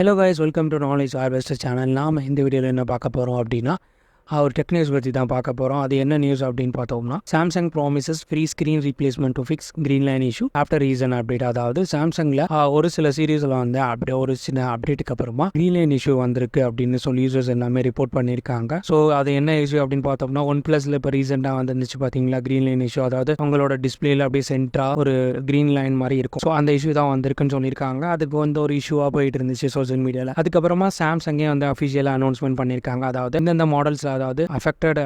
Hello guys, welcome to Knowledge Harvester channel. நாம் இந்த வீடியோவில் என்ன பார்க்க போகிறோம் அப்படின்னா ஒரு டெக் நியூஸ் பற்றி தான் பார்க்க போகிறோம். அது என்ன நியூஸ் அப்படின்னு பார்த்தோம்னா, Samsung promises free screen replacement to fix green line issue after reason update. அதாவது சாம்சங்கில் ஒரு சில சீரீஸில் வந்து ஒரு சின்ன அப்டேட்டுக்கு அப்புறமா க்ரீன் லைன் இஷ்யூ வந்திருக்கு அப்படின்னு சொல்லி யூசர்ஸ் எல்லாமே ரிப்போர்ட் பண்ணியிருக்காங்க. ஸோ அது என்ன இஷ்யூ அப்படின்னு பார்த்தோம்னா, OnePlusல இப்போ ரீசெண்டாக வந்துருந்துச்சு பார்த்தீங்களா க்ரீன் லைன் இஷ்யூ. அதாவது உங்களோட டிஸ்பிளேல அப்படியே சென்டராக ஒரு க்ரீன் லைன் மாதிரி இருக்கும். ஸோ அந்த இஷ்யூ தான் வந்திருக்குன்னு சொல்லியிருக்காங்க. அதுக்கு வந்து ஒரு இஷ்யூவாக போயிட்டு இருந்துச்சு சோஷியல் மீடியாவில். அதுக்கப்புறமா சாம்சங்கே வந்து அஃபிஷியலாக அனௌன்ஸ்மெண்ட் பண்ணியிருக்காங்க. அதாவது இந்தந்த மாடல்ஸ், அதாவது affected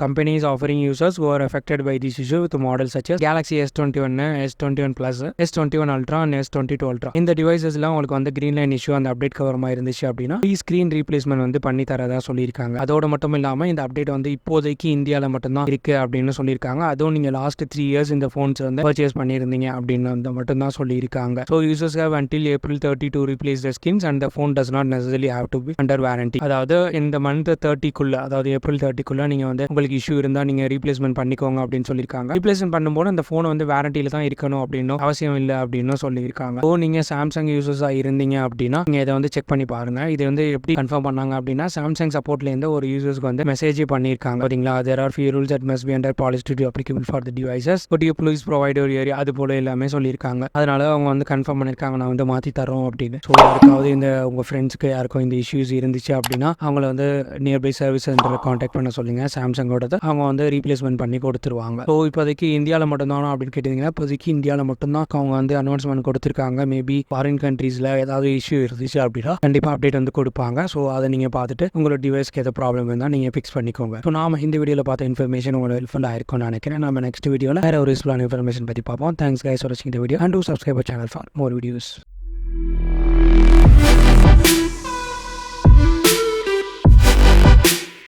companies offering users who are affected by this issue with models such as Galaxy S21, S21 Plus, S21 Ultra and S22 Ultra. இந்த டிவைசஸ்லாம் உங்களுக்கு வந்து க்ரீன் லைன் இஷ்யூ அந்த அப்டேட் கவரமாக இருந்துச்சு அப்படின்னா ஃப்ரீ ஸ்க்ரீன் ரீப்ளேஸ்மெண்ட் வந்து பண்ணி தரதா சொல்லியிருக்காங்க. அதோட மட்டும் இல்லாமல் இந்த அப்டேட் வந்து இப்போதைக்கு இந்தியாவில் மட்டும்தான் இருக்கு அப்படின்னு சொல்லியிருக்காங்க. அதுவும் நீங்கள் லாஸ்ட் 3 years இந்த ஃபோன்ஸ் வந்து பர்ச்சேஸ் பண்ணியிருந்தீங்க அப்படின்னு வந்து மட்டும்தான் சொல்லியிருக்காங்க. So users have until April 30 to replace the skins and the phone does not necessarily have to be under warranty. அதாவது இந்த மந்த் 30க்குள்ள, அதாவது ஏப்ரல் 30க்குள்ள நீங்கள் வந்து உங்களுக்கு இஷ்யூ இருந்தால் நீங்கள் ரீப்ளேஸ்மெண்ட் பண்ணிக்கோங்க அப்படின்னு சொல்லியிருக்காங்க. ரீப்ளேஸ்மெண்ட் பண்ணும்போது அந்த ஃபோன் வந்து வாரண்டியில் தான் இருக்கணும் அப்படின்னும் அவசியம் இல்லை அப்படின்னு சொல்லியிருக்காங்க. ஸோ நீங்கள் சாம்சங் யூசர்ஸாக இருந்தீங்க அப்படின்னா நீங்கள் இதை வந்து செக் பண்ணி பாருங்க. இது வந்து எப்படி கன்ஃபார்ம் பண்ணாங்க அப்படின்னா, சாம்சங் சப்போர்ட்லேருந்து ஒரு யூசர்ஸ்க்கு வந்து மெசேஜ் பண்ணியிருக்காங்க. பார்த்தீங்களா, there are few rules that must be under policy to be applicable for the devices but you please provide your area, அது போல எல்லாமே சொல்லியிருக்காங்க. அதனால அவங்க வந்து கன்ஃபார்ம் பண்ணியிருக்காங்க, நான் வந்து மாற்றி தரோம் அப்படின்னு. ஸோ யாருக்காவது இந்த உங்கள் ஃப்ரெண்ட்ஸ்க்கு யாருக்கும் இந்த இஷ்யூஸ் இருந்துச்சு அப்படின்னா அவங்கள வந்து நியர்பை சர்வீஸ் சென்டரை காண்டாக்ட் பண்ண சொல்லுங்க. சாம்சங்கோடது அவங்க வந்து ரீப்ளேஸ்மெண்ட் பண்ணி கொடுத்துருவாங்க. ஸோ இப்போதைக்கு இந்தியாவில் மட்டும்தானோ அப்படின்னு கேட்டிங்கன்னா, இப்போதைக்கு இந்தியாவில் மட்டும்தான் அவங்க வந்து அனௌன்ஸ்மெண்ட் கொடுத்துருக்காங்க. மேபி ஃபாரின் கண்ட்ரீஸில் ஏதாவது இஷ்யூ இருந்துச்சு அப்படின்னா கண்டிப்பாக அப்டேட் வந்து கொடுப்பாங்க. ஸோ அதை நீங்கள் பார்த்துட்டு உங்களோட டிவைஸ்க்கு எதாவது ப்ராப்ளம் இருந்தால் நீங்கள் ஃபிக்ஸ் பண்ணிக்கோங்க. ஸோ நாம இந்த வீடியோவில் பார்த்த இன்ஃபர்மேஷன் உங்களுக்கு ஹெல்ப்ஃபுல்லாக இருக்கும்னு நினைக்கிறேன். நம்ம நெக்ஸ்ட் வீடியோவில் வேறு ஒரு யூஸ்ஃபுல்லான இன்ஃபர்மேஷன் பற்றி பார்ப்போம். தேங்க்ஸ் கைஸ் ஃபார் வாட்சிங் the video and to subscribe our channel for more videos.